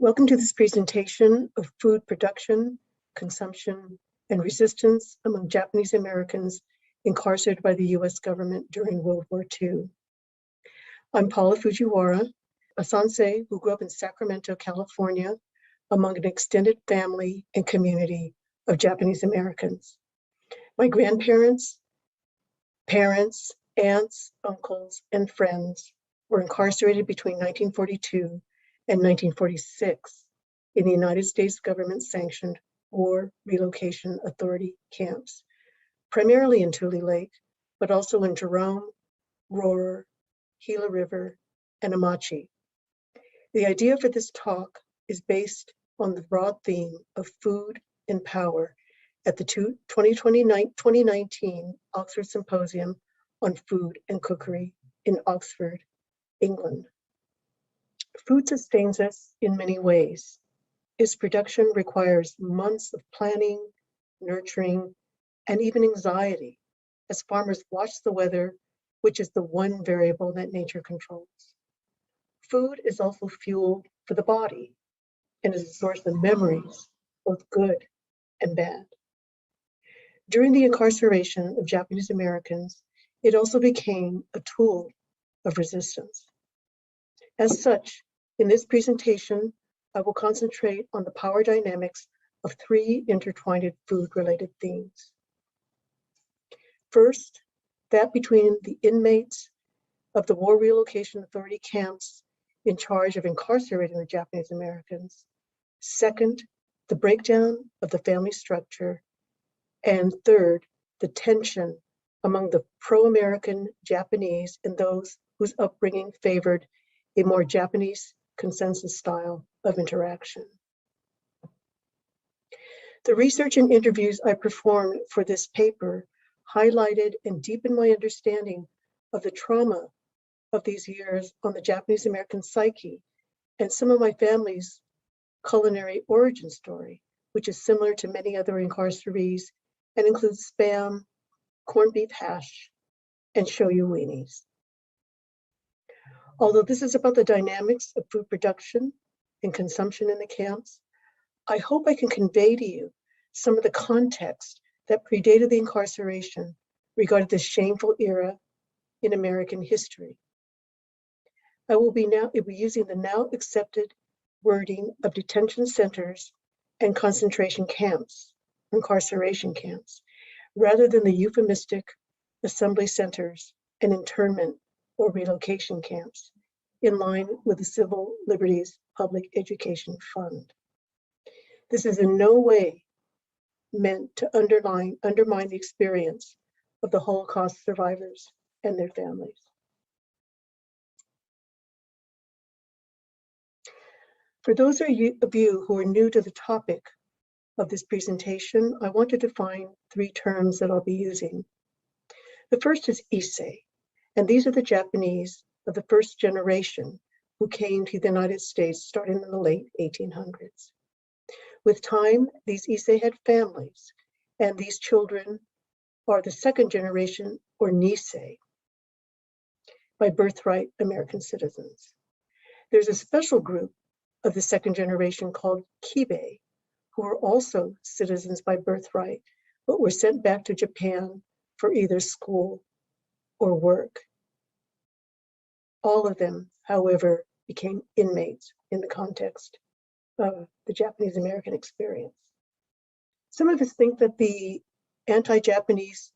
Welcome to this presentation of food production, consumption, and resistance among Japanese Americans incarcerated by the U.S. government during World War II. I'm Paula Fujiwara, a sensei who grew up in Sacramento, California, among an extended family and community of Japanese Americans. My grandparents, parents, aunts, uncles, and friends were incarcerated between 1942 and 1946 in the United States government-sanctioned War Relocation Authority camps, primarily in Tule Lake, but also in Jerome, Rohrer, Gila River, and Amachi. The idea for this talk is based on the broad theme of food and power at the 2019 Oxford Symposium on Food and Cookery in Oxford, England. Food sustains us in many ways. Its production requires months of planning, nurturing, and even anxiety as farmers watch the weather, which is the one variable that nature controls. Food is also fuel for the body and is a source of memories, both good and bad. During the incarceration of Japanese Americans, it also became a tool of resistance. As such, in this presentation, I will concentrate on the power dynamics of three intertwined food-related themes. First, that between the inmates of the War Relocation Authority camps in charge of incarcerating the Japanese Americans. Second, the breakdown of the family structure. And third, the tension among the pro-American Japanese and those whose upbringing favored a more Japanese consensus style of interaction. The research and interviews I performed for this paper highlighted and deepened my understanding of the trauma of these years on the Japanese American psyche and some of my family's culinary origin story, which is similar to many other incarcerees and includes Spam, corned beef hash, and shoyu weenies. Although this is about the dynamics of food production and consumption in the camps, I hope I can convey to you some of the context that predated the incarceration regarding this shameful era in American history. I will be using the now accepted wording of detention centers and concentration camps, incarceration camps, rather than the euphemistic assembly centers and internment or relocation camps, in line with the Civil Liberties Public Education Fund. This is in no way meant to undermine the experience of the Holocaust survivors and their families. For those of you who are new to the topic of this presentation, I want to define three terms that I'll be using. The first is Issei, and these are the Japanese of the first generation who came to the United States starting in the late 1800s. With time, these Issei had families, and these children are the second generation, or Nisei, by birthright American citizens. There's a special group of the second generation called Kibe, who were also citizens by birthright, but were sent back to Japan for either school or work. All of them, however, became inmates in the context of the Japanese American experience. Some of us think that the anti-Japanese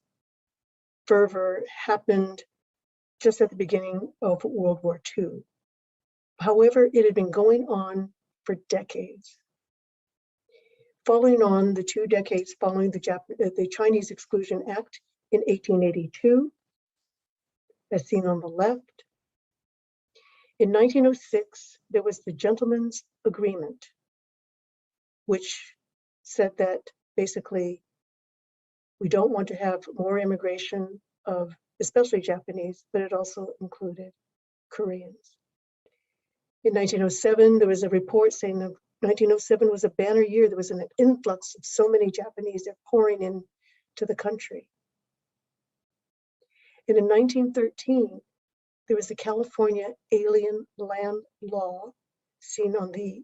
fervor happened just at the beginning of World War II. However, it had been going on for decades. Following on the 2 decades following the Chinese Exclusion Act in 1882, as seen on the left, in 1906, there was the Gentleman's Agreement, which said that basically we don't want to have more immigration of especially Japanese, but it also included Koreans. In 1907, there was a report saying that 1907 was a banner year. There was an influx of so many Japanese that pouring into the country. And in 1913, there was the California Alien Land Law, seen on the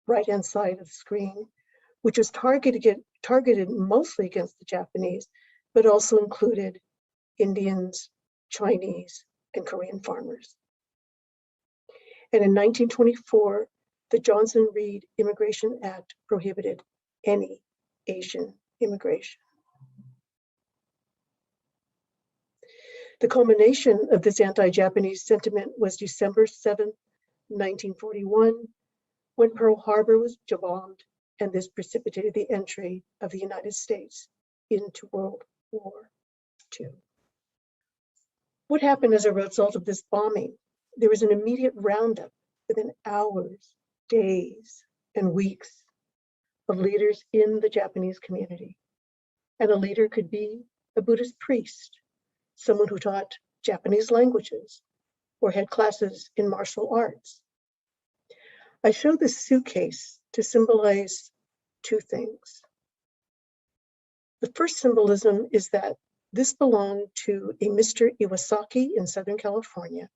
right-hand side of the screen, which was targeted mostly against the Japanese, but also included Indians, Chinese, and Korean farmers. And in 1924, the Johnson-Reed Immigration Act prohibited any Asian immigration. The culmination of this anti-Japanese sentiment was December 7, 1941, when Pearl Harbor was bombed, and this precipitated the entry of the United States into World War II. What happened as a result of this bombing? There was an immediate roundup within hours, days, and weeks of leaders in the Japanese community. And a leader could be a Buddhist priest, someone who taught Japanese languages or had classes in martial arts. I show this suitcase to symbolize two things. The first symbolism is that this belonged to a Mr. Iwasaki in Southern California.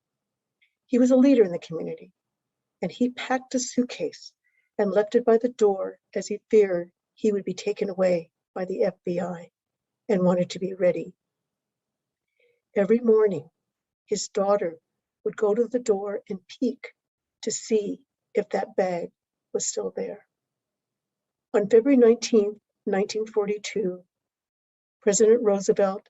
He was a leader in the community, and he packed a suitcase and left it by the door as he feared he would be taken away by the FBI and wanted to be ready. Every morning, his daughter would go to the door and peek to see if that bag was still there. On February 19, 1942, President Roosevelt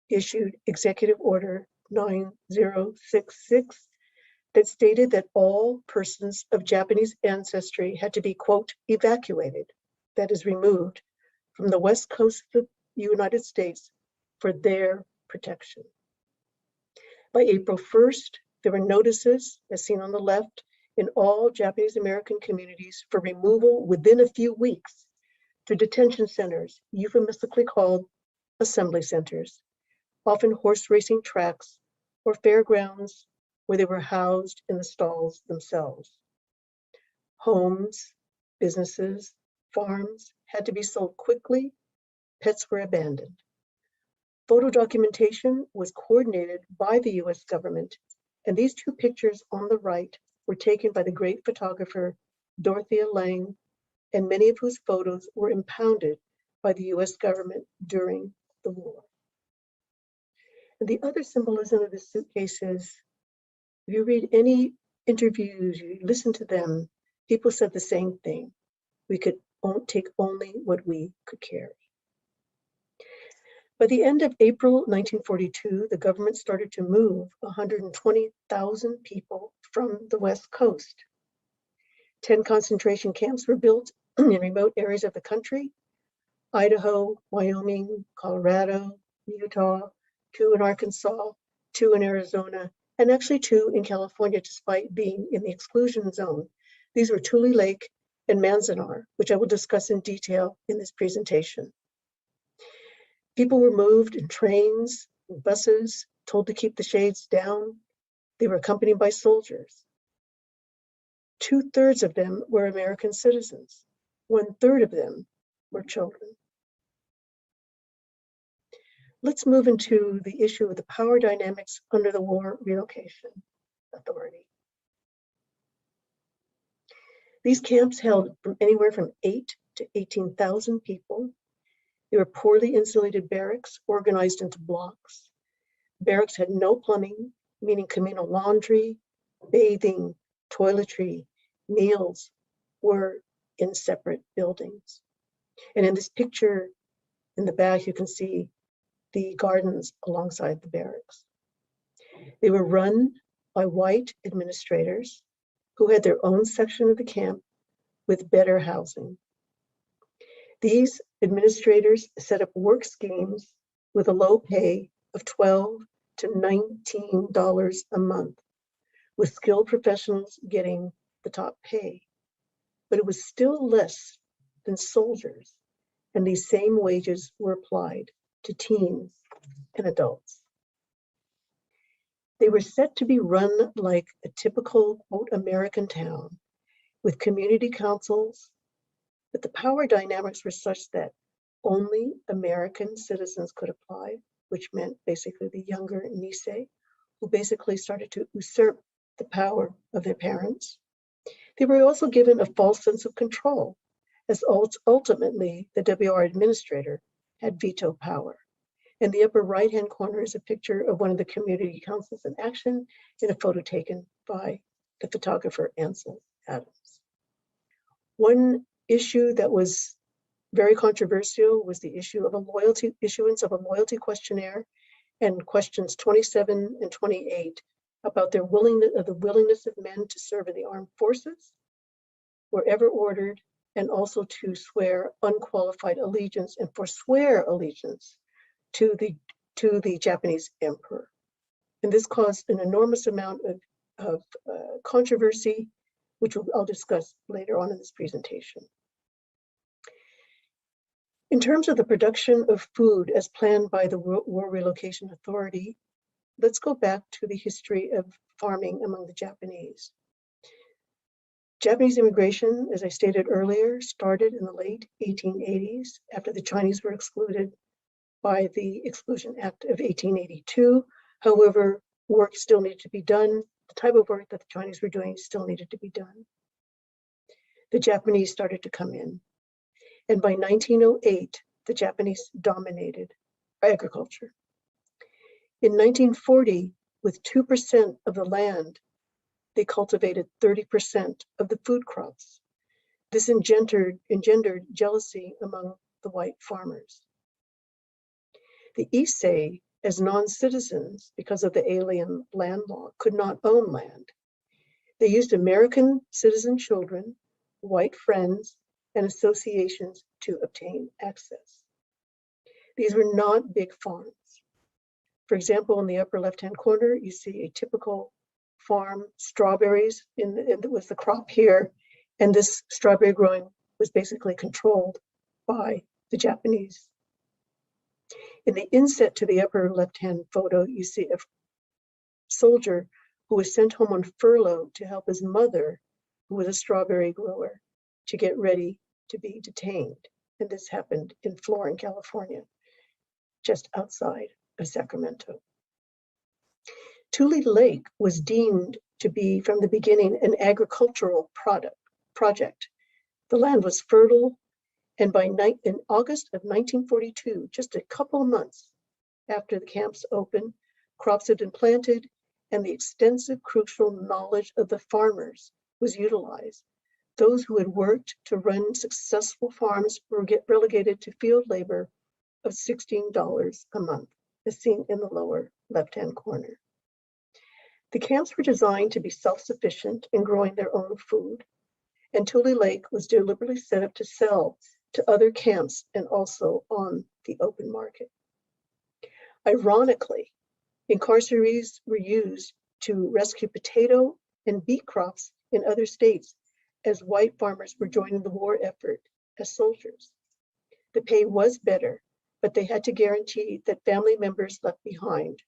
issued Executive Order 9066 that stated that all persons of Japanese ancestry had to be, quote, evacuated, that is, removed from the west coast of the United States for their protection. By April 1st, there were notices, as seen on the left, in all Japanese American communities for removal within a few weeks to detention centers, euphemistically called assembly centers, often horse racing tracks or fairgrounds where they were housed in the stalls themselves. Homes, businesses, farms had to be sold quickly, pets were abandoned. Photo documentation was coordinated by the US government, and these two pictures on the right were taken by the great photographer Dorothea Lange, and many of whose photos were impounded by the US government during the war. And the other symbolism of this suitcase is, if you read any interviews, you listen to them, people said the same thing. We could take only what we could carry. By the end of April 1942, the government started to move 120,000 people from the West Coast. 10 concentration camps were built in remote areas of the country: Idaho, Wyoming, Colorado, Utah, 2 in Arkansas, 2 in Arizona, and actually 2 in California, despite being in the exclusion zone. These were Tule Lake and Manzanar, which I will discuss in detail in this presentation. People were moved in trains, and buses, told to keep the shades down. They were accompanied by soldiers. 2/3 of them were American citizens. 1/3 of them were children. Let's move into the issue of the power dynamics under the War Relocation Authority. These camps held anywhere from 8 to 18,000 people. They were poorly insulated barracks organized into blocks. Barracks had no plumbing, meaning communal laundry, bathing, toiletry, meals were in separate buildings. And in this picture in the back, you can see the gardens alongside the barracks. They were run by white administrators who had their own section of the camp with better housing. These administrators set up work schemes with a low pay of $12 to $19 a month, with skilled professionals getting the top pay. But it was still less than soldiers, and these same wages were applied to teens and adults. They were set to be run like a typical, quote, American town, with community councils, but the power dynamics were such that only American citizens could apply, which meant basically the younger Nisei, who basically started to usurp the power of their parents. They were also given a false sense of control, as ultimately the WWII administrator had veto power. In the upper right-hand corner is a picture of one of the community councils in action in a photo taken by the photographer Ansel Adams. One issue that was very controversial was the issue of issuance of a loyalty questionnaire, and questions 27 and 28 about the willingness of men to serve in the armed forces, wherever ordered, and also to swear unqualified allegiance and forswear allegiance to the Japanese emperor. And this caused an enormous amount of controversy, which I'll discuss later on in this presentation. In terms of the production of food as planned by the War Relocation Authority, let's go back to the history of farming among the Japanese. Japanese immigration, as I stated earlier, started in the late 1880s after the Chinese were excluded by the Exclusion Act of 1882. However, work still needed to be done. The type of work that the Chinese were doing still needed to be done. The Japanese started to come in. And by 1908, the Japanese dominated agriculture. In 1940, with 2% of the land, they cultivated 30% of the food crops. This engendered jealousy among the white farmers. The Issei, as non-citizens, because of the alien land law, could not own land. They used American citizen children, white friends, and associations to obtain access. These were not big farms. For example, in the upper left-hand corner, you see a typical farm, strawberries was the crop here, and this strawberry growing was basically controlled by the Japanese. In the inset to the upper left-hand photo, you see a soldier who was sent home on furlough to help his mother, who was a strawberry grower, to get ready to be detained. And this happened in Florin, California, just outside of Sacramento. Tule Lake was deemed to be, from the beginning, an agricultural project. The land was fertile, and in August of 1942, just a couple of months after the camps opened, crops had been planted, and the extensive crucial knowledge of the farmers was utilized. Those who had worked to run successful farms were relegated to field labor of $16 a month, as seen in the lower left-hand corner. The camps were designed to be self-sufficient in growing their own food, and Tule Lake was deliberately set up to sell to other camps and also on the open market. Ironically, incarcerees were used to rescue potato and beet crops in other states as white farmers were joining the war effort as soldiers. The pay was better, but they had to guarantee that family members left behind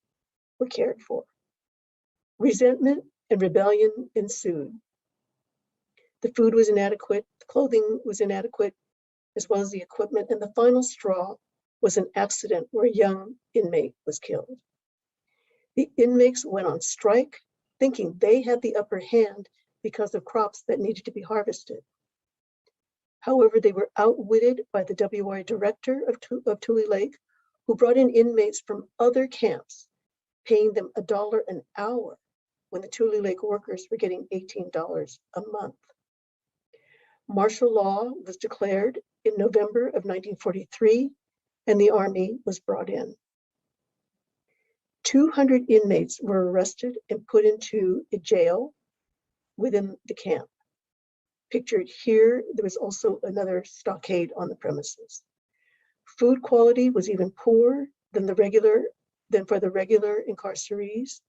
were cared for. Resentment and rebellion ensued. The food was inadequate, the clothing was inadequate, as well as the equipment, and the final straw was an accident where a young inmate was killed. The inmates went on strike, thinking they had the upper hand because of crops that needed to be harvested. However, they were outwitted by the WWII director of Tule Lake, who brought in inmates from other camps, paying them $1 an hour when the Tule Lake workers were getting $18 a month. Martial law was declared in November of 1943, and the army was brought in. 200 inmates were arrested and put into a jail within the camp. Pictured here, there was also another stockade on the premises. Food quality was even poorer than for the regular incarcerees.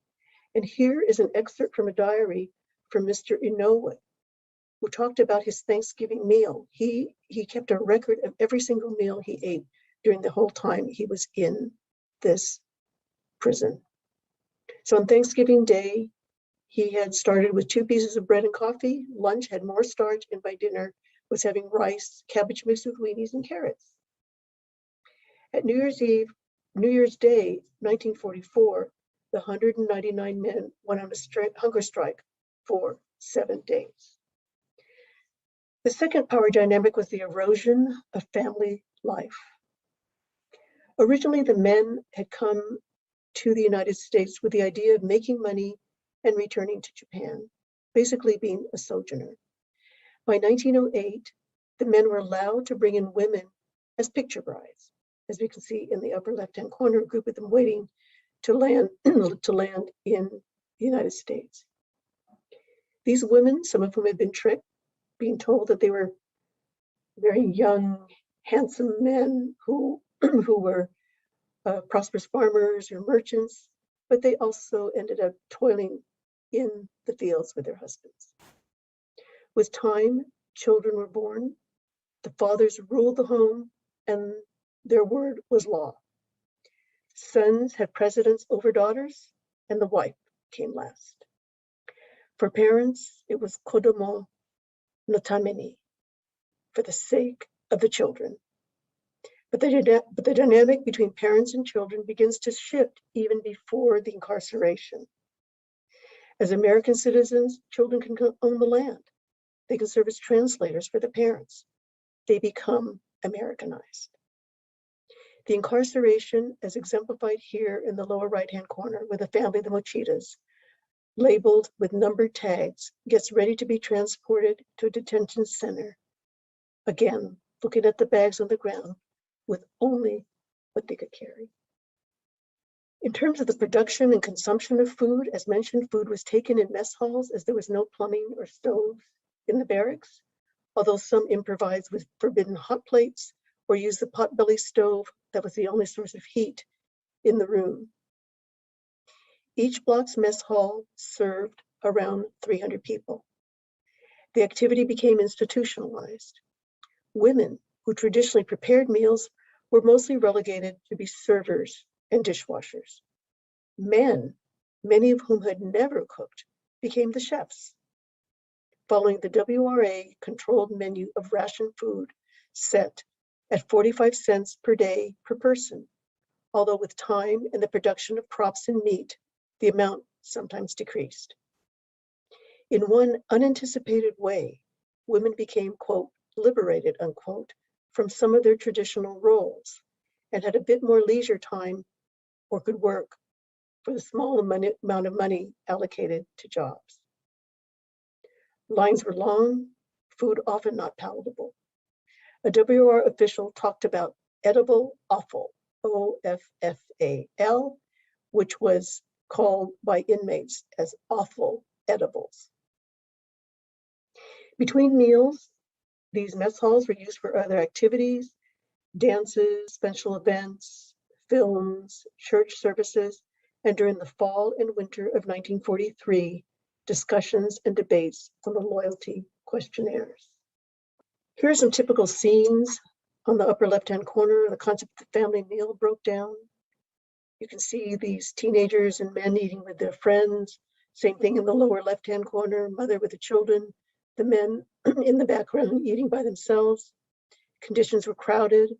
And here is an excerpt from a diary from Mr. Inoue, who talked about his Thanksgiving meal. He kept a record of every single meal he ate during the whole time he was in this prison. So on Thanksgiving Day, he had started with 2 pieces of bread and coffee. Lunch had more starch, and by dinner was having rice, cabbage mixed with weenies, and carrots. At New Year's Day, 1944, the 199 men went on a hunger strike for 7 days. The second power dynamic was the erosion of family life. Originally, the men had come to the United States with the idea of making money and returning to Japan, basically being a sojourner. By 1908, the men were allowed to bring in women as picture brides, as we can see in the upper left-hand corner, a group of them waiting to land, to land in the United States. These women, some of whom had been tricked, being told that they were very young, handsome men who were prosperous farmers or merchants, but they also ended up toiling in the fields with their husbands. With time, children were born, the fathers ruled the home, and their word was law. Sons had precedence over daughters, and the wife came last. For parents, it was kodomo no tameni, for the sake of the children. But the dynamic between parents and children begins to shift even before the incarceration. As American citizens, children can own the land. They can serve as translators for the parents. They become Americanized. The incarceration, as exemplified here in the lower right-hand corner with the family of the Mochidas, labeled with numbered tags, gets ready to be transported to a detention center. Again, looking at the bags on the ground with only what they could carry. In terms of the production and consumption of food, as mentioned, food was taken in mess halls as there was no plumbing or stoves in the barracks, although some improvised with forbidden hot plates or used the potbelly stove that was the only source of heat in the room. Each block's mess hall served around 300 people. The activity became institutionalized. Women who traditionally prepared meals were mostly relegated to be servers and dishwashers. Men, many of whom had never cooked, became the chefs. Following the WRA controlled menu of ration food set at 45 cents per day per person, although with time and the production of crops and meat, the amount sometimes decreased. In one unanticipated way, women became, quote, liberated, unquote, from some of their traditional roles and had a bit more leisure time or could work for the small amount of money allocated to jobs. Lines were long, food often not palatable. A WR official talked about edible offal, OFFAL, which was called by inmates as awful edibles. Between meals, these mess halls were used for other activities, dances, special events, films, church services, and during the fall and winter of 1943, discussions and debates on the loyalty questionnaires. Here are some typical scenes. On the upper left-hand corner, the concept of the family meal broke down. You can see these teenagers and men eating with their friends. Same thing in the lower left-hand corner, mother with the children, the men in the background eating by themselves. Conditions were crowded.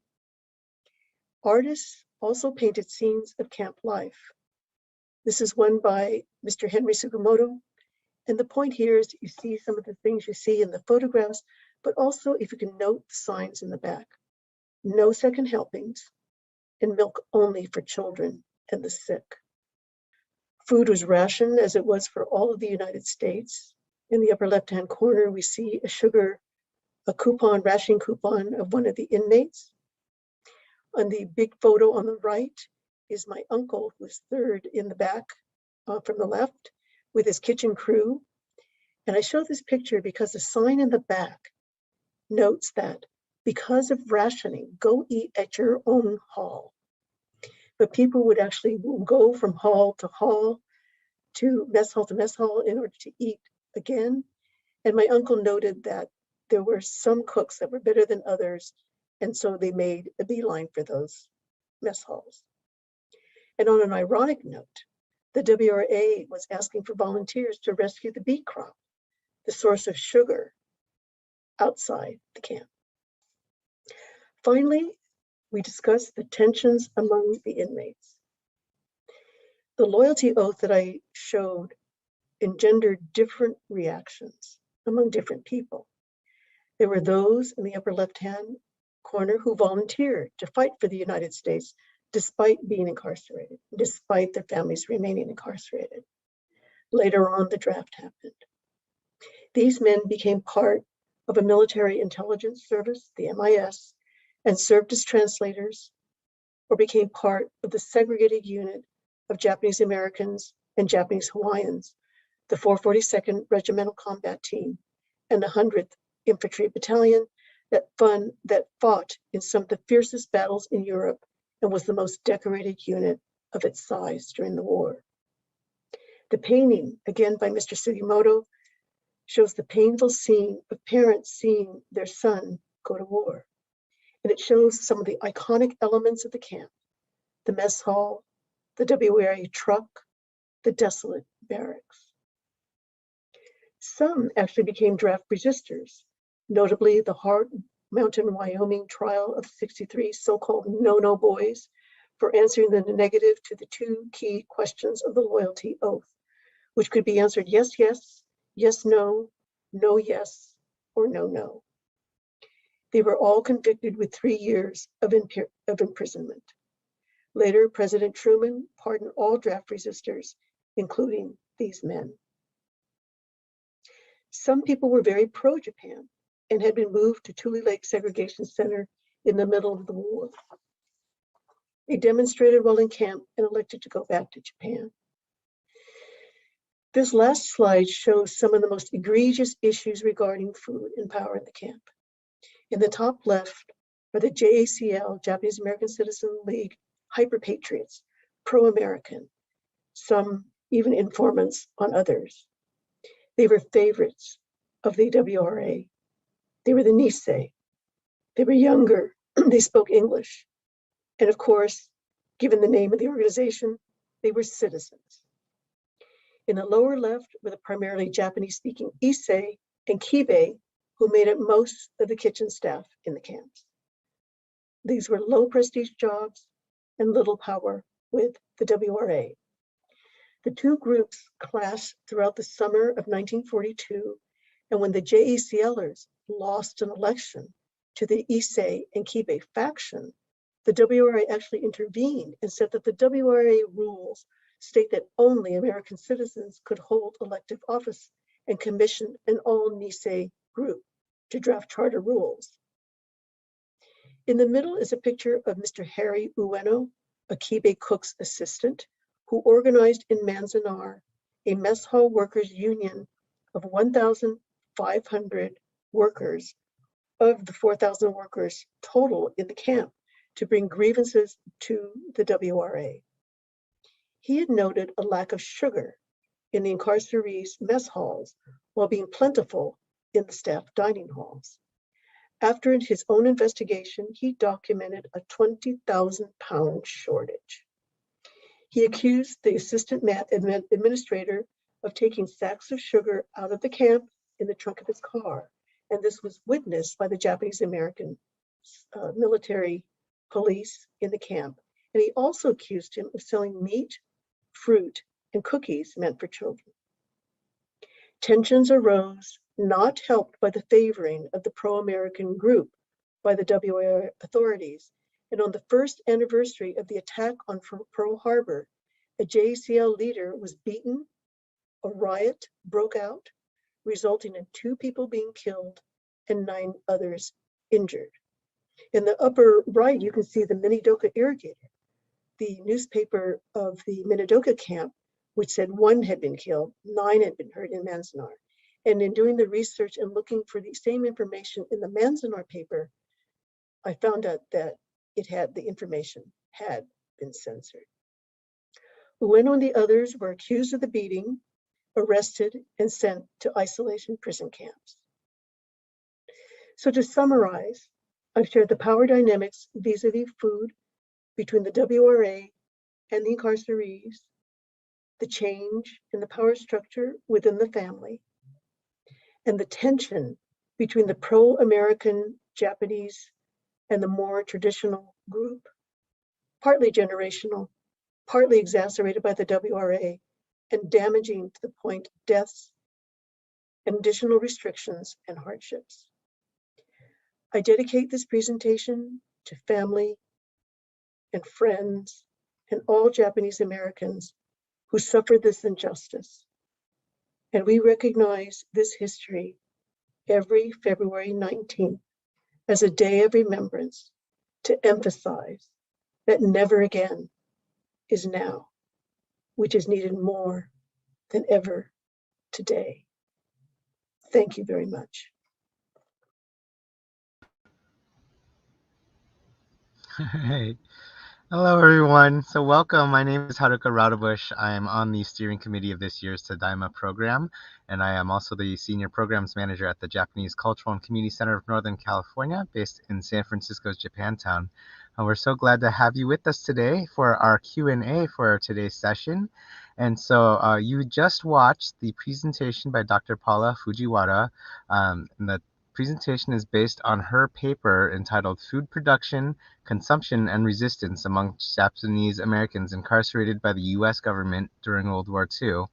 Artists also painted scenes of camp life. This is one by Mr. Henry Sugimoto. And the point here is that you see some of the things you see in the photographs, but also if you can note the signs in the back. No second helpings, and milk only for children and the sick. Food was rationed as it was for all of the United States. In the upper left-hand corner, we see a coupon, rationing coupon of one of the inmates. On the big photo on the right is my uncle, who is third in the back from the left, with his kitchen crew. And I show this picture because the sign in the back notes that because of rationing, go eat at your own hall. But people would actually go from hall to mess hall in order to eat again. And my uncle noted that there were some cooks that were better than others, and so they made a beeline for those mess halls. And on an ironic note, the WRA was asking for volunteers to rescue the beet crop, the source of sugar outside the camp. Finally, we discussed the tensions among the inmates. The loyalty oath that I showed engendered different reactions among different people. There were those in the upper left-hand corner who volunteered to fight for the United States despite being incarcerated, despite their families remaining incarcerated. Later on, the draft happened. These men became part of a military intelligence service, the MIS, and served as translators, or became part of the segregated unit of Japanese Americans and Japanese Hawaiians, the 442nd Regimental Combat Team, and the 100th Infantry Battalion that fought in some of the fiercest battles in Europe and was the most decorated unit of its size during the war. The painting, again by Mr. Sugimoto, shows the painful scene of parents seeing their son go to war. And it shows some of the iconic elements of the camp: the mess hall, the WWII truck, the desolate barracks. Some actually became draft resistors, notably the Hart Mountain, Wyoming trial of 63 so-called no-no boys for answering the negative to the two key questions of the loyalty oath, which could be answered yes, yes, yes, no, no, yes, or no, no. They were all convicted with 3 years of imprisonment. Later, President Truman pardoned all draft resistors, including these men. Some people were very pro-Japan and had been moved to Tule Lake Segregation Center in the middle of the war. They demonstrated while in camp and elected to go back to Japan. This last slide shows some of the most egregious issues regarding food and power in the camp. In the top left are the JACL, Japanese American Citizen League, hyper-patriots, pro-American, some even informants on others. They were favorites of the WRA. They were the Nisei. They were younger. They spoke English. And of course, given the name of the organization, they were citizens. In the lower left were the primarily Japanese-speaking Issei and Kibe, who made up most of the kitchen staff in the camps. These were low prestige jobs and little power with the WRA. The two groups clashed throughout the summer of 1942, and when the JACLers lost an election to the Issei and Kibe faction, the WRA actually intervened and said that the WRA rules state that only American citizens could hold elective office and commissioned an all Nisei group to draft charter rules. In the middle is a picture of Mr. Harry Ueno, a Kibe cook's assistant, who organized in Manzanar a mess hall workers union of 1,500 workers of the 4,000 workers total in the camp to bring grievances to the WRA. He had noted a lack of sugar in the incarcerees' mess halls while being plentiful in the staff dining halls. After his own investigation, he documented a 20,000-pound shortage. He accused the assistant administrator of taking sacks of sugar out of the camp in the trunk of his car, and this was witnessed by the Japanese American military police in the camp. And he also accused him of selling meat, fruit, and cookies meant for children. Tensions arose, not helped by the favoring of the pro-American group by the WA authorities. And on the first anniversary of the attack on Pearl Harbor, a JACL leader was beaten, a riot broke out, resulting in 2 people being killed and 9 others injured. In the upper right, you can see the Minidoka Irrigator, the newspaper of the Minidoka camp, which said 1 had been killed, 9 had been hurt in Manzanar. And in doing the research and looking for the same information in the Manzanar paper, I found out that the information had been censored. Ueno and the others were accused of the beating, arrested, and sent to isolation prison camps. So to summarize, I've shared the power dynamics vis-a-vis food between the WRA and the incarcerees, the change in the power structure within the family, and the tension between the pro-American Japanese and the more traditional group, partly generational, partly exacerbated by the WRA, and damaging to the point of deaths and additional restrictions and hardships. I dedicate this presentation to family and friends and all Japanese Americans who suffered this injustice. And we recognize this history every February 19th as a day of remembrance to emphasize that never again is now, which is needed more than ever today. Thank you very much. Hey. Hello, everyone. So welcome. My name is Haruka Radobush. I am on the steering committee of this year's Tadaima program, and I am also the senior programs manager at the Japanese Cultural and Community Center of Northern California, based in San Francisco's Japantown. And we're so glad to have you with us today for our Q&A for today's session. And so you just watched the presentation by Dr. Paula Fujiwara, and the presentation is based on her paper entitled Food Production, Consumption, and Resistance Among Japanese Americans Incarcerated by the U.S. Government During World War II.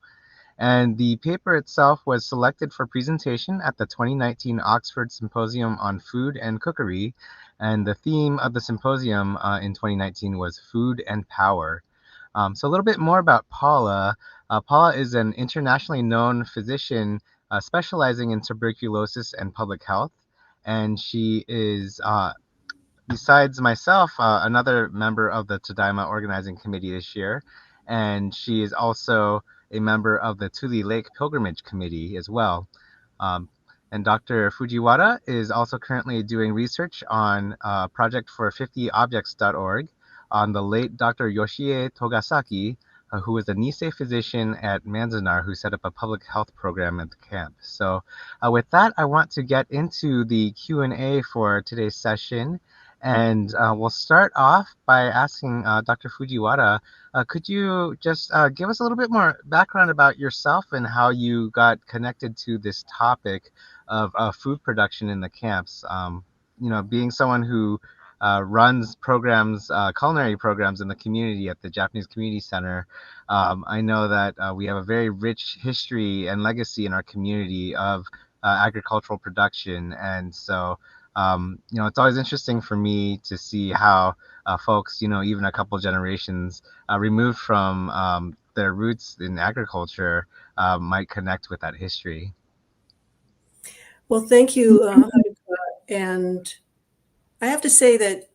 And the paper itself was selected for presentation at the 2019 Oxford Symposium on Food and Cookery. And the theme of the symposium in 2019 was Food and Power. So a little bit more about Paula. Paula is an internationally known physician specializing in tuberculosis and public health. And she is, besides myself, another member of the Tadaima organizing committee this year. And she is also a member of the Tule Lake Pilgrimage Committee as well. And Dr. Fujiwara is also currently doing research on a project for 50objects.org on the late Dr. Yoshie Togasaki, who was a Nisei physician at Manzanar who set up a public health program at the camp. So with that, I want to get into the Q&A for today's session. And we'll start off by asking Dr. Fujiwara, could you just give us a little bit more background about yourself and how you got connected to this topic of food production in the camps? Being someone who runs programs, culinary programs in the community at the Japanese Community Center, I know that we have a very rich history and legacy in our community of agricultural production. And so it's always interesting for me to see how folks, even a couple generations removed from their roots in agriculture might connect with that history. Well, thank you, Haruka. And I have to say that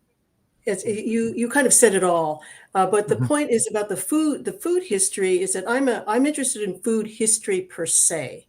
you kind of said it all. But the point is about the food history is that I'm interested in food history per se.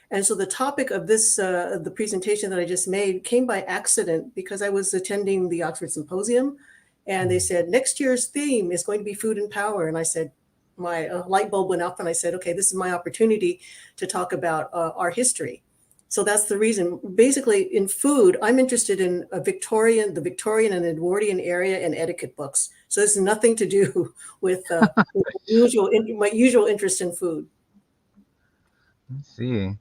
And so the topic of the presentation that I just made came by accident because I was attending the Oxford Symposium and they said, next year's theme is going to be food and power. And I said, my light bulb went up and I said, okay, this is my opportunity to talk about our history. So that's the reason. Basically, in food, I'm interested in the Victorian and Edwardian area and etiquette books. So this has nothing to do with my usual interest in food. Let's see.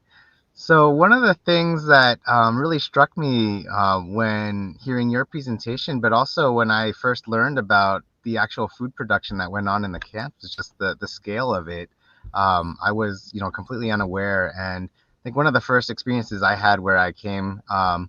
So one of the things that really struck me when hearing your presentation, but also when I first learned about the actual food production that went on in the camp, was just the scale of it. I was, completely unaware, and I think one of the first experiences I had where I came, or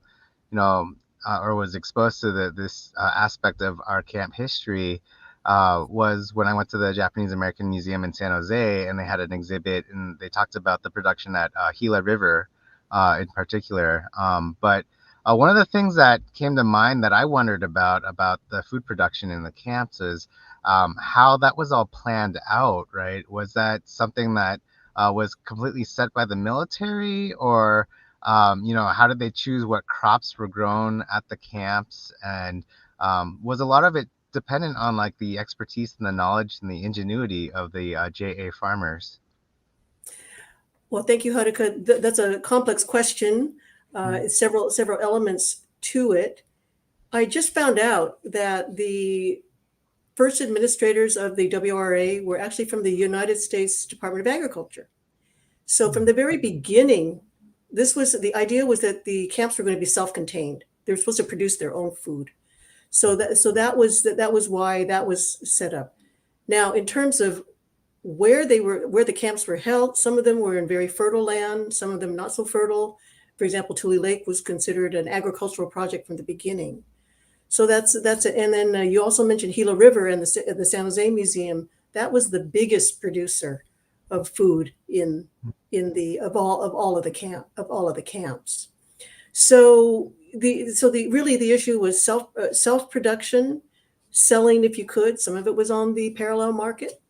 was exposed to this aspect of our camp history was when I went to the Japanese American Museum in San Jose, and they had an exhibit, and they talked about the production at Gila River in particular. But one of the things that came to mind that I wondered about the food production in the camps is how that was all planned out, right? Was that something that was completely set by the military, or how did they choose what crops were grown at the camps? And was a lot of it dependent on like the expertise and the knowledge and the ingenuity of the JA farmers? Well, thank you, Haruka. That's a complex question. Several elements to it. I just found out that the first administrators of the WRA were actually from the United States Department of Agriculture. So from the very beginning, the idea was that the camps were going to be self-contained. They were supposed to produce their own food. So that was why that was set up. Now, in terms of where the camps were held, some of them were in very fertile land, some of them not so fertile. For example, Tule Lake was considered an agricultural project from the beginning. So that's it. And then you also mentioned Gila River and the San Jose Museum. That was the biggest producer of food in the of all of the camps. So the issue was self production, selling if you could. Some of it was on the parallel market,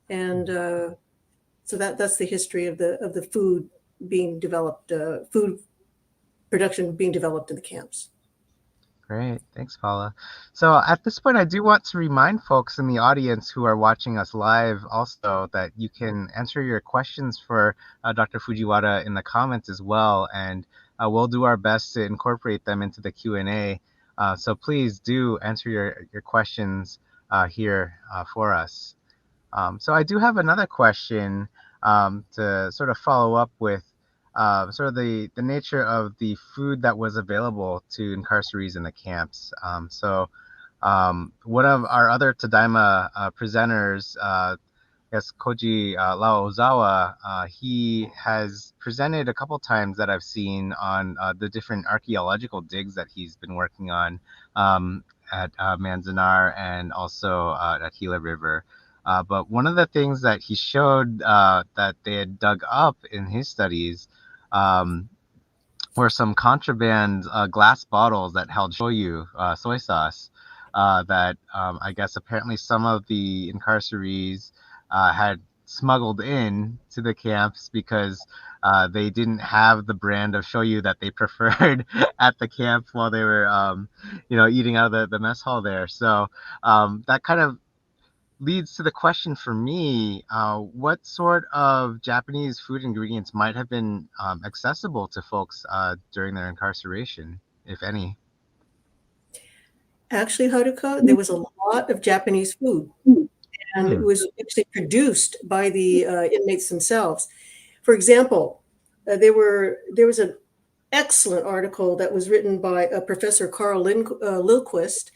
and so that's the history of the food being developed, food production being developed in the camps. Great. Thanks, Paula. So at this point, I do want to remind folks in the audience who are watching us live also that you can answer your questions for Dr. Fujiwara in the comments as well, and we'll do our best to incorporate them into the Q&A. So please do answer your questions here for us. So I do have another question to sort of follow up with sort of the nature of the food that was available to incarcerees in the camps. One of our other Tadaima presenters, yes, Koji Lao Ozawa, he has presented a couple times that I've seen on the different archaeological digs that he's been working on at Manzanar and also at Gila River. But one of the things that he showed that they had dug up in his studies were some contraband glass bottles that held shoyu, soy sauce, that I guess apparently some of the incarcerees had smuggled in to the camps because they didn't have the brand of shoyu that they preferred at the camp while they were, eating out of the mess hall there. So that kind of leads to the question for me, what sort of Japanese food ingredients might have been accessible to folks during their incarceration, if any? Actually, Haruka, there was a lot of Japanese food, and it was actually produced by the inmates themselves. For example, there was an excellent article that was written by Professor Carl Lilquist,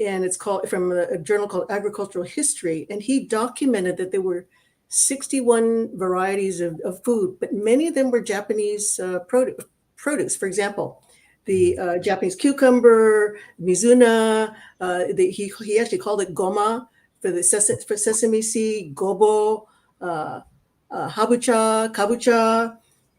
and it's called from a journal called Agricultural History, and he documented that there were 61 varieties of food, but many of them were Japanese produce. For example, the Japanese cucumber, mizuna. He actually called it goma for sesame seed, gobo, habucha, kabucha,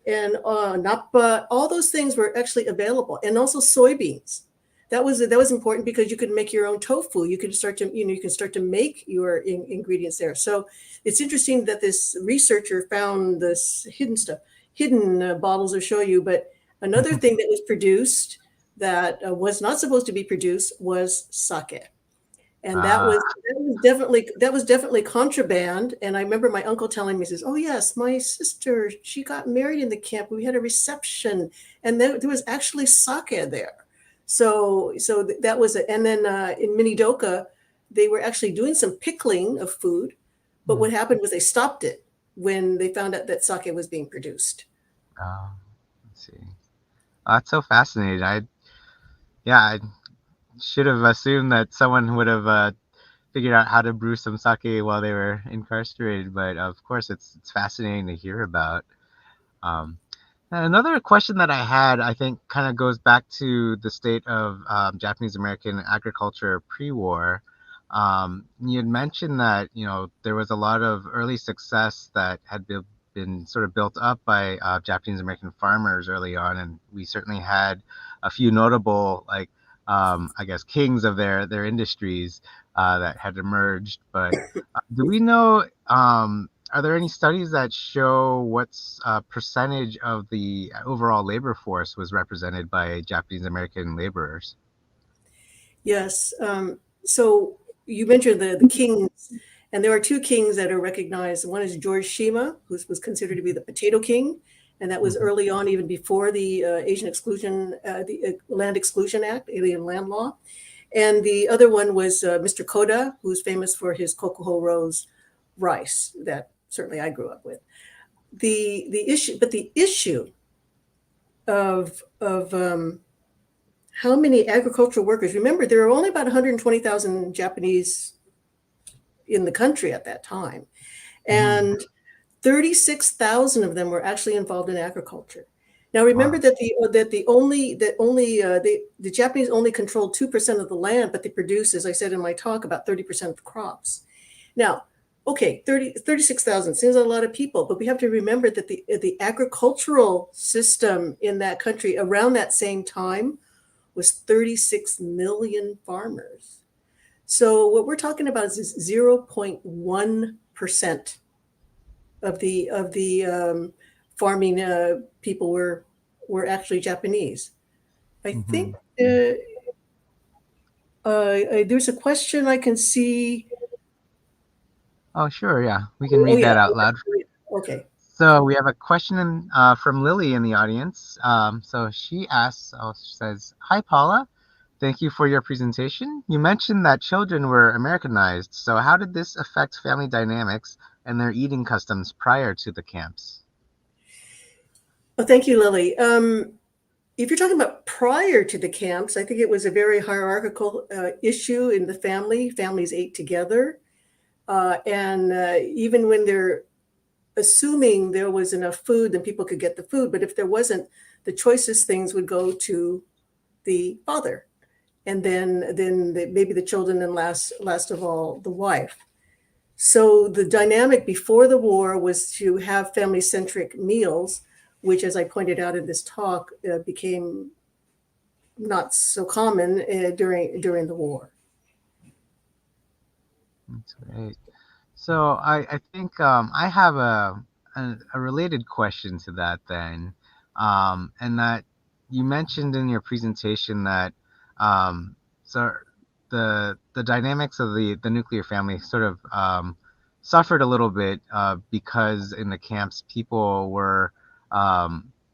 and nappa. All those things were actually available, and also soybeans. That was important because you could make your own tofu. You could start to make your ingredients there. So it's interesting that this researcher found this hidden bottles of shoyu. But another thing that was produced that was not supposed to be produced was sake. And that was definitely contraband. And I remember my uncle telling me, he says, "Oh yes, my sister, she got married in the camp. We had a reception, and there was actually sake there." So that was it. And then in Minidoka, they were actually doing some pickling of food, but what happened was they stopped it when they found out that sake was being produced. Let's see. That's so fascinating. I should have assumed that someone would have figured out how to brew some sake while they were incarcerated, but of course it's fascinating to hear about. Um, and another question that I had, I think, kind of goes back to the state of Japanese American agriculture pre-war. You had mentioned that there was a lot of early success that had been sort of built up by Japanese American farmers early on, and we certainly had a few notable, like I guess, kings of their industries that had emerged. But do we know? Are there any studies that show what's percentage of the overall labor force was represented by Japanese American laborers? Yes. So you mentioned the kings, and there are two kings that are recognized. One is George Shima, who was considered to be the potato king, and that was early on, even before the Asian Exclusion, the Land Exclusion Act, Alien Land Law. And the other one was Mr. Koda, who's famous for his Kokuho Rose rice that certainly I grew up with. The issue of how many agricultural workers, remember, there are only about 120,000 Japanese in the country at that time. And 36,000 of them were actually involved in agriculture. Now remember Wow. that the Japanese only controlled 2% of the land, but they produce, as I said in my talk, about 30% of the crops. Now, okay, 36,000 seems a lot of people, but we have to remember that the agricultural system in that country around that same time was 36 million farmers. So what we're talking about is 0.1% of the farming people were actually Japanese. I think Hmm. there's a question I can see. Oh, sure. Yeah, we can Oh read yeah, that out loud. okay. So we have a question from Lily in the audience. So she asks, she says, "Hi, Paula. Thank you for your presentation. You mentioned that children were Americanized. So how did this affect family dynamics and their eating customs prior to the camps?" Well, thank you, Lily. If you're talking about prior to the camps, I think it was a very hierarchical issue in the family. Families ate together, and even when they're assuming there was enough food, then people could get the food. But if there wasn't, the choicest things would go to the father, and then maybe the children, and last of all, the wife. So the dynamic before the war was to have family-centric meals, which, as I pointed out in this talk, became not so common during the war. That's great. So I think I have a related question to that then, and that you mentioned in your presentation that so the dynamics of the nuclear family sort of suffered a little bit because in the camps people were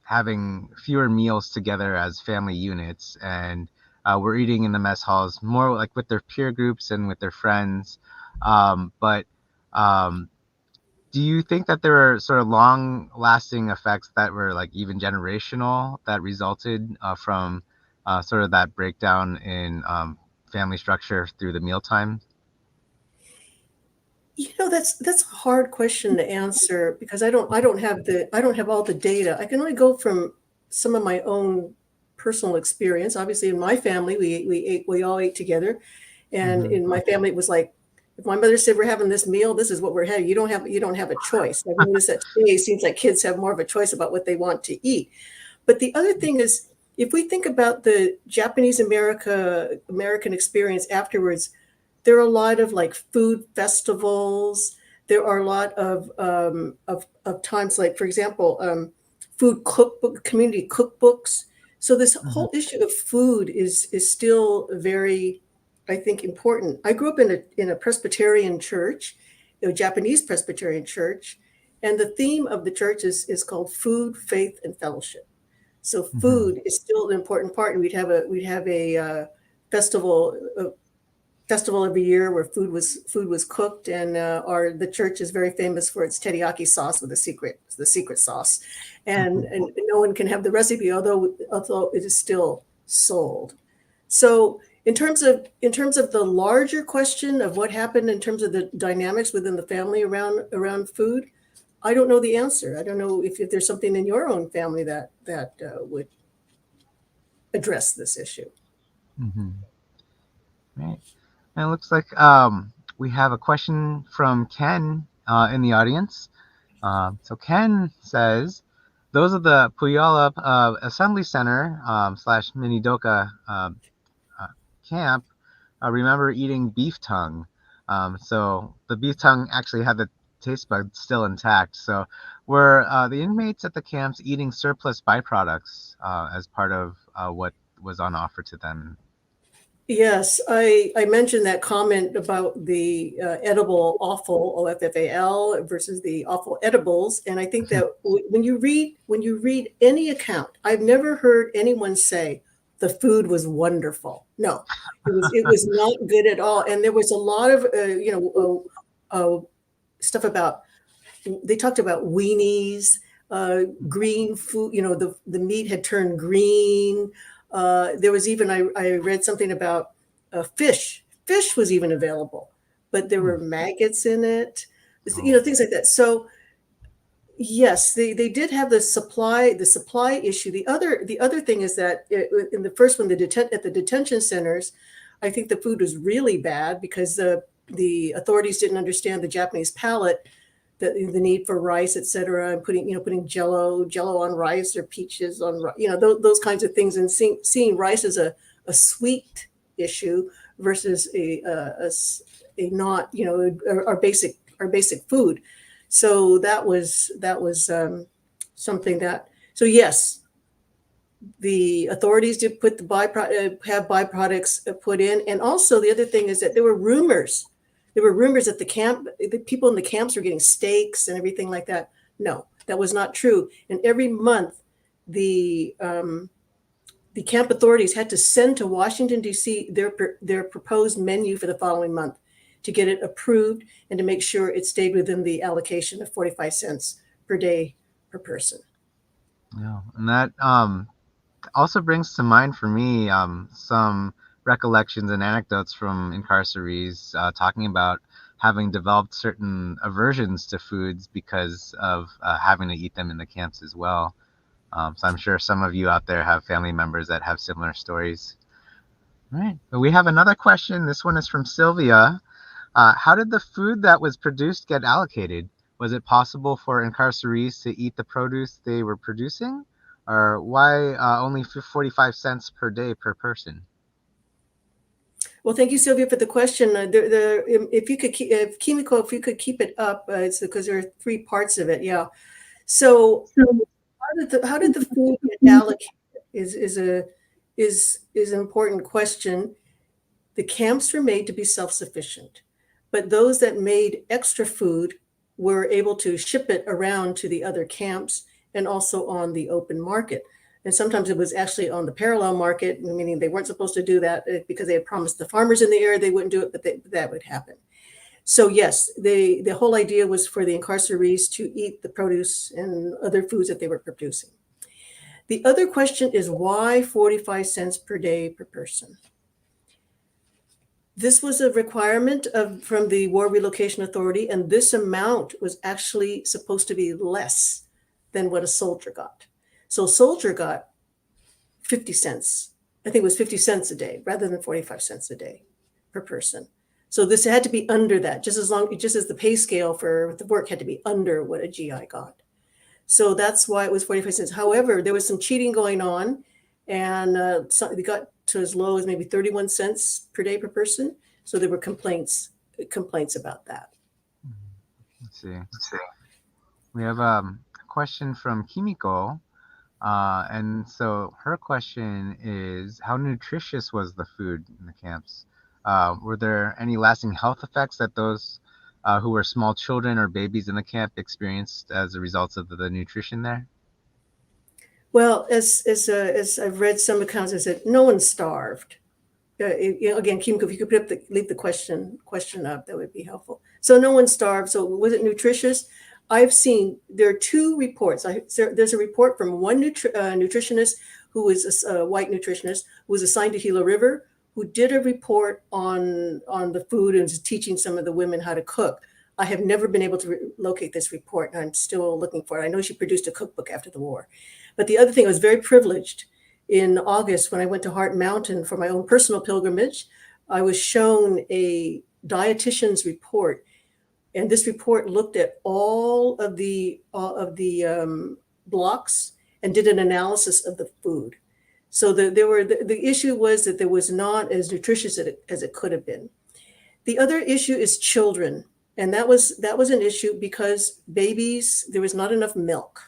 having fewer meals together as family units, and were eating in the mess halls more like with their peer groups and with their friends. But um, do you think that there were sort of long-lasting effects that were like even generational that resulted from sort of that breakdown in family structure through the mealtime? That's a hard question to answer because I don't have all the data. I can only go from some of my own personal experience. Obviously, in my family, we all ate together, and Mm-hmm. in my family, it was like if my mother said we're having this meal, this is what we're having. You don't have a choice. I've noticed that today it seems like kids have more of a choice about what they want to eat. But the other thing is, if we think about the Japanese American experience afterwards, there are a lot of like food festivals. There are a lot of times, like for example, food cookbook community cookbooks. So this Mm-hmm. whole issue of food is still very, I think, important. I grew up in a Presbyterian church, a Japanese Presbyterian church, and the theme of the church is called food, faith, and fellowship. So Mm-hmm. food is still an important part, and we'd have a festival festival every year where food was cooked, and our the church is very famous for its teriyaki sauce with the secret sauce, and no one can have the recipe, although it is still sold. So in terms of the larger question of what happened in terms of the dynamics within the family around food, I don't know the answer. I don't know if there's something in your own family that would address this issue. Mm-hmm. Right. And it looks like we have a question from Ken in the audience. So Ken says, those are the Puyallup Assembly Center slash Minidoka uh, camp. I remember eating beef tongue. So the beef tongue actually had the taste bud still intact. So were the inmates at the camps eating surplus byproducts as part of what was on offer to them? Yes, I mentioned that comment about the edible offal, OFFAL, versus the offal edibles, and I think that when you read any account, I've never heard anyone say the food was wonderful. No, it was not good at all, and there was a lot of stuff about they talked about weenies, green food. You know, the meat had turned green. There was even I read something about fish. Fish was even available, but there Hmm. were maggots in it. You know, things like that. So Yes, they did have the supply issue. The other thing is that in the first one, at the detention centers, I think the food was really bad because the authorities didn't understand the Japanese palate, the need for rice, et cetera, and putting jello on rice or peaches on those kinds of things, and seeing rice as a sweet issue versus a not our basic food. So that was something that, so yes, the authorities did put have byproducts put in, and also the other thing is that there were rumors that the people in the camps were getting steaks and everything like that. No, that was not true. And every month, the camp authorities had to send to Washington, D.C. their proposed menu for the following month to get it approved and to make sure it stayed within the allocation of 45 cents per day per person. Yeah, and that also brings to mind for me some recollections and anecdotes from incarcerees talking about having developed certain aversions to foods because of having to eat them in the camps as well. So I'm sure some of you out there have family members that have similar stories. All right, but we have another question. This one is from Sylvia. How did the food that was produced get allocated? Was it possible for incarcerees to eat the produce they were producing? Or why only 45 cents per day per person? Well, thank you, Sylvia, for the question. If you could keep, if Kimiko, if you could keep it up, it's because there are three parts of it. Yeah. So how did the food get allocated is an important question. The camps were made to be self-sufficient, but those that made extra food were able to ship it around to the other camps and also on the open market. And sometimes it was actually on the parallel market, meaning they weren't supposed to do that because they had promised the farmers in the area they wouldn't do it, but that would happen. So yes, the whole idea was for the incarcerees to eat the produce and other foods that they were producing. The other question is why 45 cents per day per person? This was a requirement from the War Relocation Authority, and this amount was actually supposed to be less than what a soldier got. So a soldier got 50 cents. I think it was 50 cents a day rather than 45 cents a day per person. So this had to be under that, just as the pay scale for the work had to be under what a GI got. So that's why it was 45 cents. However, there was some cheating going on, and they got to as low as maybe 31 cents per day per person. So there were complaints about that. Let's see. We have a question from Kimiko. And so her question is, how nutritious was the food in the camps? Were there any lasting health effects that those who were small children or babies in the camp experienced as a result of the nutrition there? Well, as I've read some accounts, I said no one starved. Again, Kimiko, if you could leave the question up, that would be helpful. So no one starved. So was it nutritious? There are two reports. There's a report from one nutritionist who was a white nutritionist who was assigned to Gila River, who did a report on the food and was teaching some of the women how to cook. I have never been able to locate this report, and I'm still looking for it. I know she produced a cookbook after the war. But the other thing, I was very privileged. In August, when I went to Heart Mountain for my own personal pilgrimage, I was shown a dietitian's report. And this report looked at all of the blocks and did an analysis of the food. So the issue was that there was not as nutritious as it could have been. The other issue is children. And that was an issue because babies, there was not enough milk.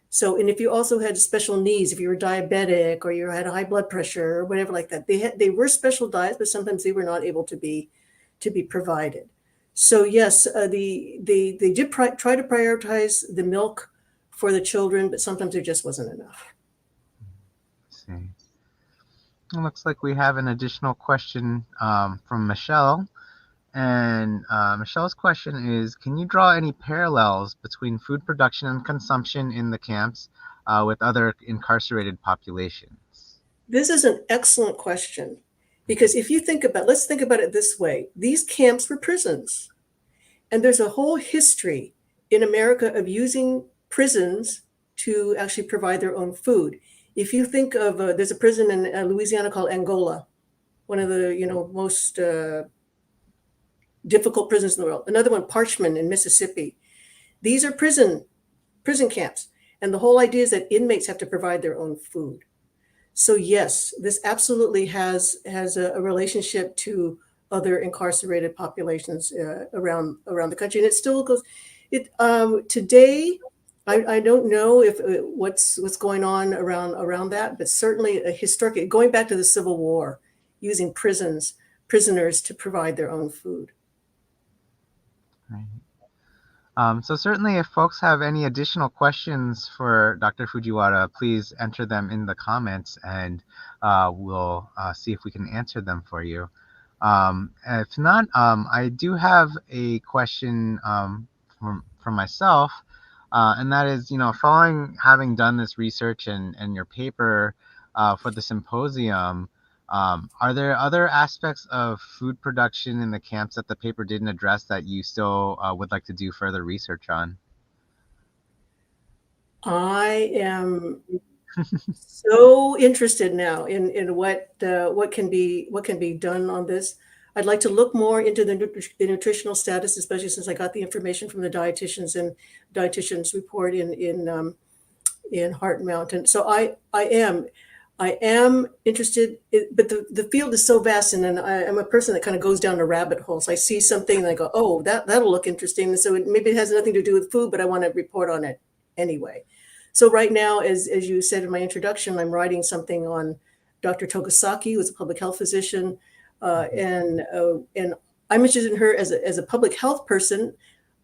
So, and if you also had special needs, if you were diabetic or you had high blood pressure or whatever like that, they were special diets, but sometimes they were not able to be provided. So yes, they did try to prioritize the milk for the children, but sometimes there just wasn't enough. Let's see. It looks like we have an additional question from Michelle. And Michelle's question is, can you draw any parallels between food production and consumption in the camps with other incarcerated populations? This is an excellent question, because if you let's think about it this way. These camps were prisons, and there's a whole history in America of using prisons to actually provide their own food. If you think of, there's a prison in Louisiana called Angola, one of the most difficult prisons in the world. Another one, Parchman in Mississippi. These are prison camps, and the whole idea is that inmates have to provide their own food. So yes, this absolutely has a relationship to other incarcerated populations around the country, and it still goes. It today, I don't know if what's going on around that, but certainly historically, going back to the Civil War, using prisoners to provide their own food. Right. So certainly if folks have any additional questions for Dr. Fujiwara, please enter them in the comments and we'll see if we can answer them for you. If not, I do have a question from myself, and that is, following having done this research and your paper for the symposium, are there other aspects of food production in the camps that the paper didn't address that you still would like to do further research on? I am so interested now in what can be done on this. I'd like to look more into the nutritional status, especially since I got the information from the dietitians and dietitians report in Heart Mountain. So I am interested, but the field is so vast, and then I'm a person that kind of goes down a rabbit hole. So I see something and I go, oh, that'll look interesting. And so maybe it has nothing to do with food, but I want to report on it anyway. So right now, as you said in my introduction, I'm writing something on Dr. Togasaki, who is a public health physician, and I'm interested in her as a public health person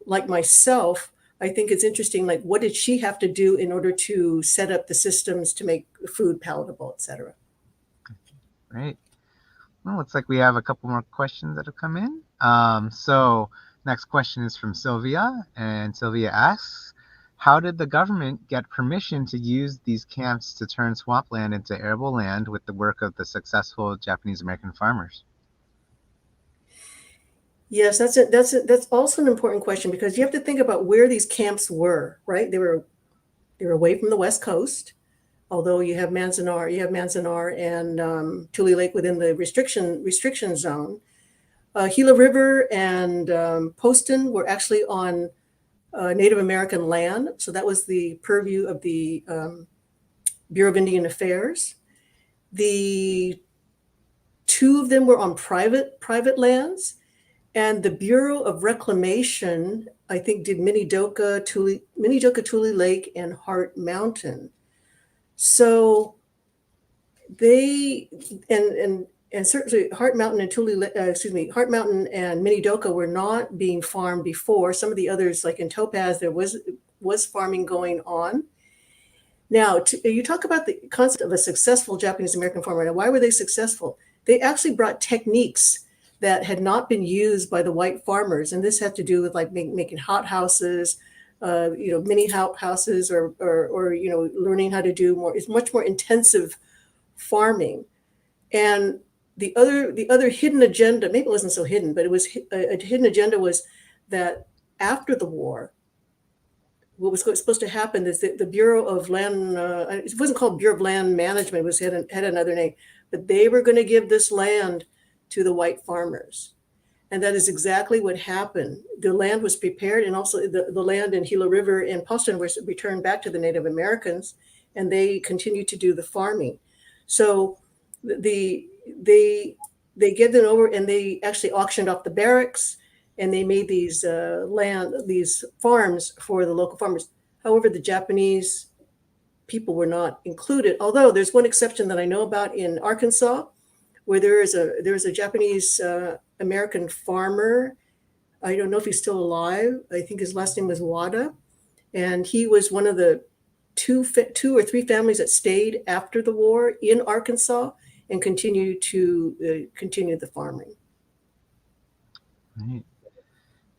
like myself. I think it's interesting, like, what did she have to do in order to set up the systems to make food palatable, et cetera? Great. Well, looks like we have a couple more questions that have come in. So next question is from Sylvia, and Sylvia asks, how did the government get permission to use these camps to turn swampland into arable land with the work of the successful Japanese American farmers? Yes, that's also an important question, because you have to think about where these camps were, right? They were away from the West Coast, although you have Manzanar and Tule Lake within the restriction zone. Gila River and Poston were actually on Native American land, so that was the purview of the Bureau of Indian Affairs. The two of them were on private lands. And the Bureau of Reclamation, I think, did Minidoka, Tule Lake, and Heart Mountain. So they and certainly Heart Mountain and Heart Mountain and Minidoka were not being farmed before. Some of the others, like in Topaz, there was farming going on. Now, you talk about the concept of a successful Japanese American farmer. Now, why were they successful? They actually brought techniques that had not been used by the white farmers, and this had to do with like making hot houses, mini houses, or learning how to do more. It's much more intensive farming, and the other hidden agenda, maybe it wasn't so hidden, but it was a hidden agenda, was that after the war, what was supposed to happen is that the Bureau of Land, it wasn't called Bureau of Land Management, it had another name, but they were going to give this land to the white farmers. And that is exactly what happened. The land was prepared, and also the land in Gila River and Poston was returned back to the Native Americans, and they continued to do the farming. So they gave them over, and they actually auctioned off the barracks, and they made these these farms for the local farmers. However, the Japanese people were not included, although there's one exception that I know about in Arkansas, where there is a Japanese American farmer. I don't know if he's still alive. I think his last name was Wada, and he was one of the two or three families that stayed after the war in Arkansas and continued the farming. Right.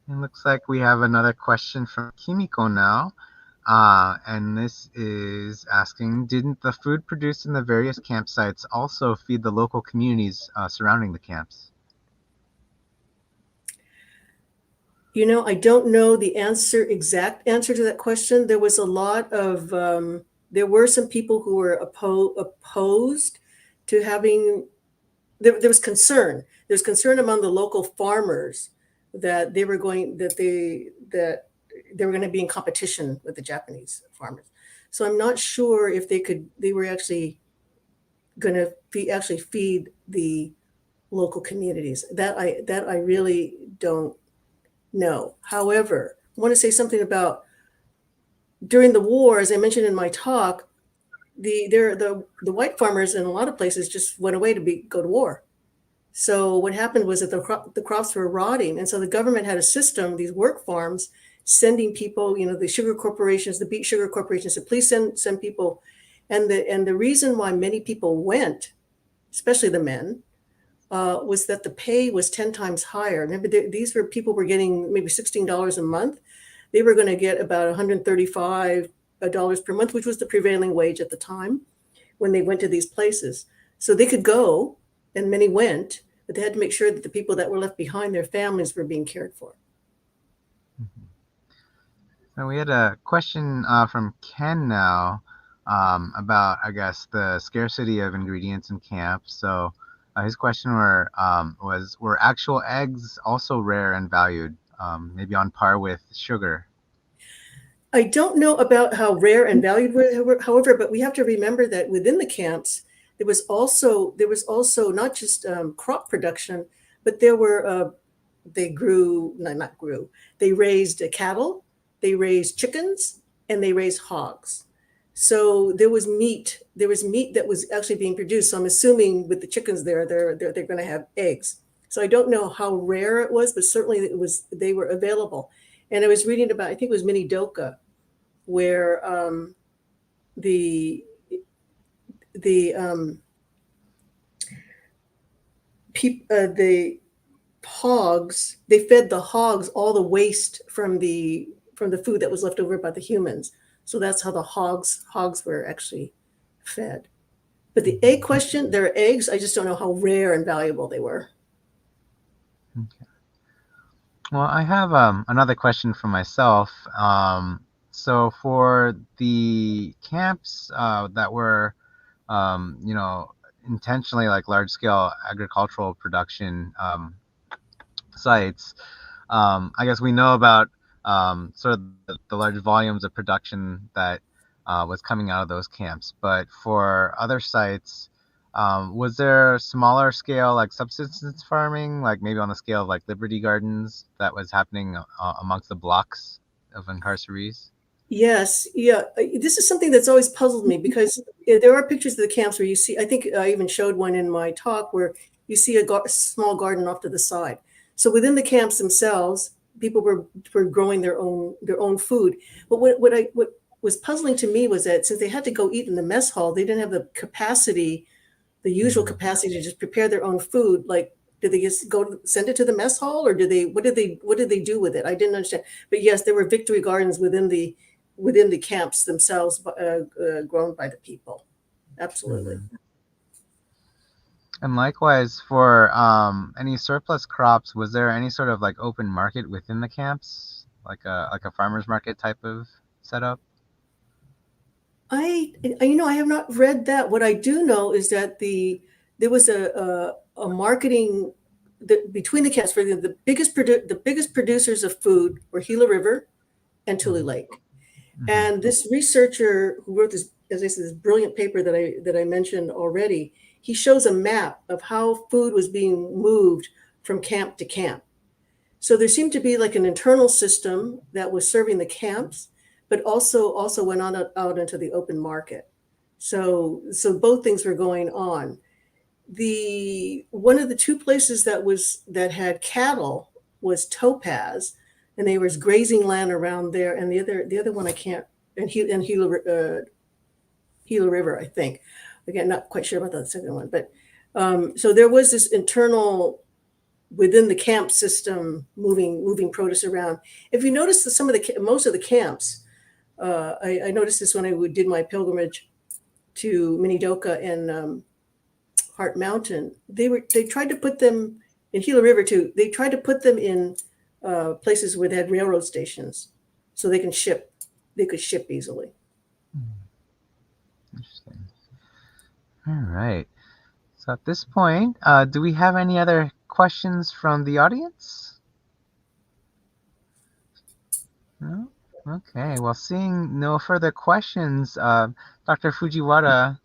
It looks like we have another question from Kimiko now. And this is asking, didn't the food produced in the various campsites also feed the local communities surrounding the camps? You know, I don't know the exact answer to that question. There was a lot of, there were some people who were opposed to having, there was concern. There's concern among the local farmers that that they were going to be in competition with the Japanese farmers. So I'm not sure if they were actually going to actually feed the local communities. That I really don't know. However, I want to say something about during the war, as I mentioned in my talk, the white farmers in a lot of places just went away to go to war. So what happened was that the crops were rotting, and so the government had a system, these work farms, sending people, you know, the sugar corporations, the beet sugar corporations said, please send people. And the reason why many people went, especially the men, was that the pay was 10 times higher. Remember, these were people were getting maybe $16 a month. They were going to get about $135 per month, which was the prevailing wage at the time when they went to these places. So they could go, and many went, but they had to make sure that the people that were left behind, their families, were being cared for. Mhm. So we had a question from Ken now about, I guess, the scarcity of ingredients in camp. So his question was, were actual eggs also rare and valued, maybe on par with sugar? I don't know about how rare and valued however, but we have to remember that within the camps, there was also not just crop production, but there were they grew, no, not grew, they raised cattle, they raised chickens, and they raised hogs. So there was meat that was actually being produced. So I'm assuming with the chickens they're going to have eggs. So I don't know how rare it was, but certainly they were available. And I was reading about, I think it was Minidoka, where the the the hogs, they fed the hogs all the waste from the food that was left over by the humans. So that's how the hogs were actually fed. But the egg question, there are eggs. I just don't know how rare and valuable they were. Okay. Well, I have another question for myself. So for the camps that were, you know, intentionally like large scale agricultural production sites, I guess we know about sort of the large volumes of production that was coming out of those camps. But for other sites, was there smaller scale like subsistence farming, like maybe on the scale of like Liberty Gardens, that was happening amongst the blocks of incarcerees? Yes, yeah. This is something that's always puzzled me because there are pictures of the camps where you see, I think I even showed one in my talk where you see a small garden off to the side. So within the camps themselves, people were growing their own food. But what was puzzling to me was that since they had to go eat in the mess hall, they didn't have the usual Mm, capacity to just prepare their own food. Like, did they just send it to the mess hall, or what did they do with it? I didn't understand. But yes, there were victory gardens within the camps themselves, grown by the people. Absolutely. mhm. And likewise, for any surplus crops, was there any sort of like open market within the camps, like a farmers market type of setup? I have not read that. What I do know is that there was a marketing between the camps for the biggest producers of food were Gila River and Tule Mhm, Lake. mhm, And this researcher who wrote this, as I said, this brilliant paper that I mentioned already, he shows a map of how food was being moved from camp to camp. So there seemed to be like an internal system that was serving the camps, but also went on out into the open market. So both things were going on. The one of the two places that had cattle was Topaz, and there was grazing land around there, and the other one I can't, and Gila River, I think. Again, not quite sure about the second one, but so there was this internal within the camp system moving produce around. If you notice that most of the camps, I noticed this when I did my pilgrimage to Minidoka and Heart Mountain. They tried to put them in Gila River too. They tried to put them in places where they had railroad stations, so they could ship easily. Interesting. All right. So at this point, do we have any other questions from the audience? No? Okay. Well, seeing no further questions, Dr. Fujiwara,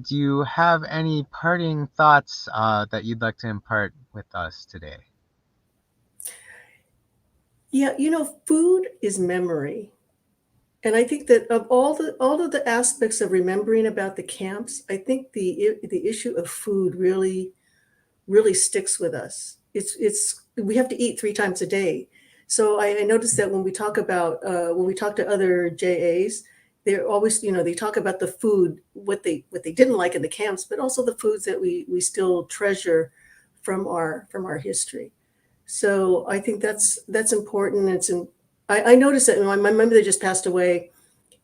do you have any parting thoughts that you'd like to impart with us today? Yeah, food is memory. And I think that of all of the aspects of remembering about the camps, I think the issue of food really sticks with us. It's we have to eat 3 times a day. So I noticed that when we talk about when we talk to other JAs, they're always, they talk about the food, what they didn't like in the camps, but also the foods that we still treasure from our history. So I think that's important. I noticed that my mother just passed away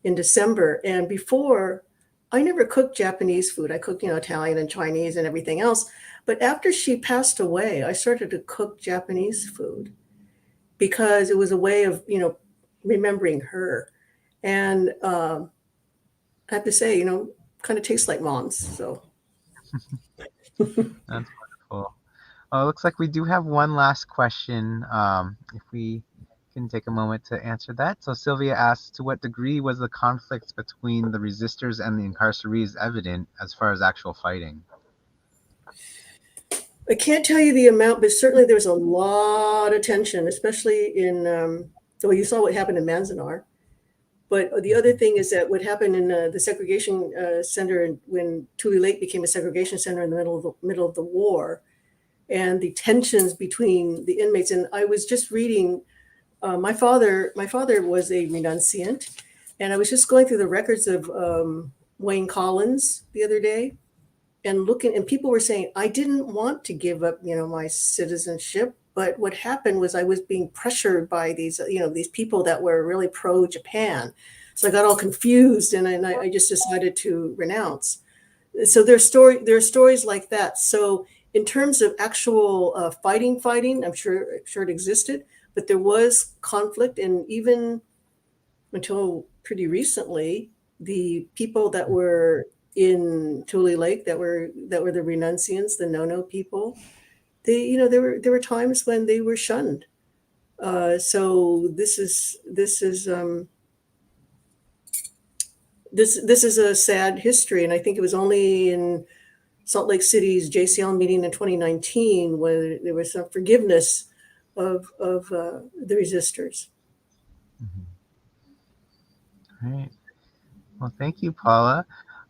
in December, and before I never cooked Japanese food. I cooked, Italian and Chinese and everything else. But after she passed away, I started to cook Japanese food because it was a way of, remembering her. And I have to say, kind of tastes like mom's. So That's wonderful. Well, it looks like we do have one last question. If we can take a moment to answer that. So Sylvia asks, to what degree was the conflict between the resistors and the incarcerees evident as far as actual fighting? I can't tell you the amount, but certainly there was a lot of tension, especially in, well, you saw what happened in Manzanar. But the other thing is that what happened in the segregation center when Tule Lake became a segregation center in the middle of the war, and the tensions between the inmates. And I was just reading. My father was a renunciant, and I was just going through the records of Wayne Collins the other day, and looking, and people were saying I didn't want to give up, my citizenship. But what happened was I was being pressured by these people that were really pro Japan. So I got all confused, and I just decided to renounce. So there are stories like that. So in terms of actual fighting, I'm sure it existed, but there was conflict, and even until pretty recently, the people that were in Tule Lake that were the renunciants, the no people, there were times when they were shunned. So this is a sad history, and I think it was only in Salt Lake City's JCL meeting in 2019 where there was some forgiveness of the resistors. Mhm. Right. Well, thank you, Paula.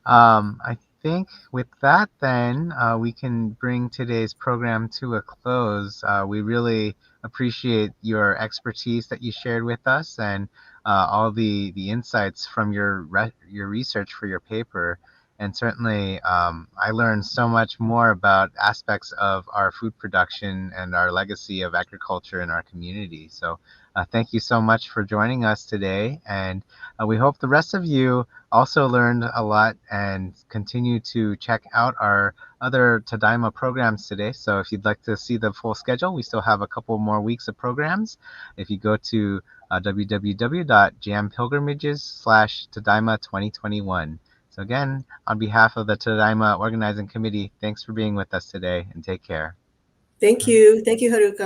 I think with that, then we can bring today's program to a close. We really appreciate your expertise that you shared with us and all the insights from your research for your paper. And certainly, I learned so much more about aspects of our food production and our legacy of agriculture in our community. So, thank you so much for joining us today. And we hope the rest of you also learned a lot and continue to check out our other Tadaima programs today. So if you'd like to see the full schedule, we still have a couple more weeks of programs. If you go to www.jampilgrimages/Tadaima2021. So again, on behalf of the Tadaima Organizing Committee, thanks for being with us today and take care. Thank you, Haruka.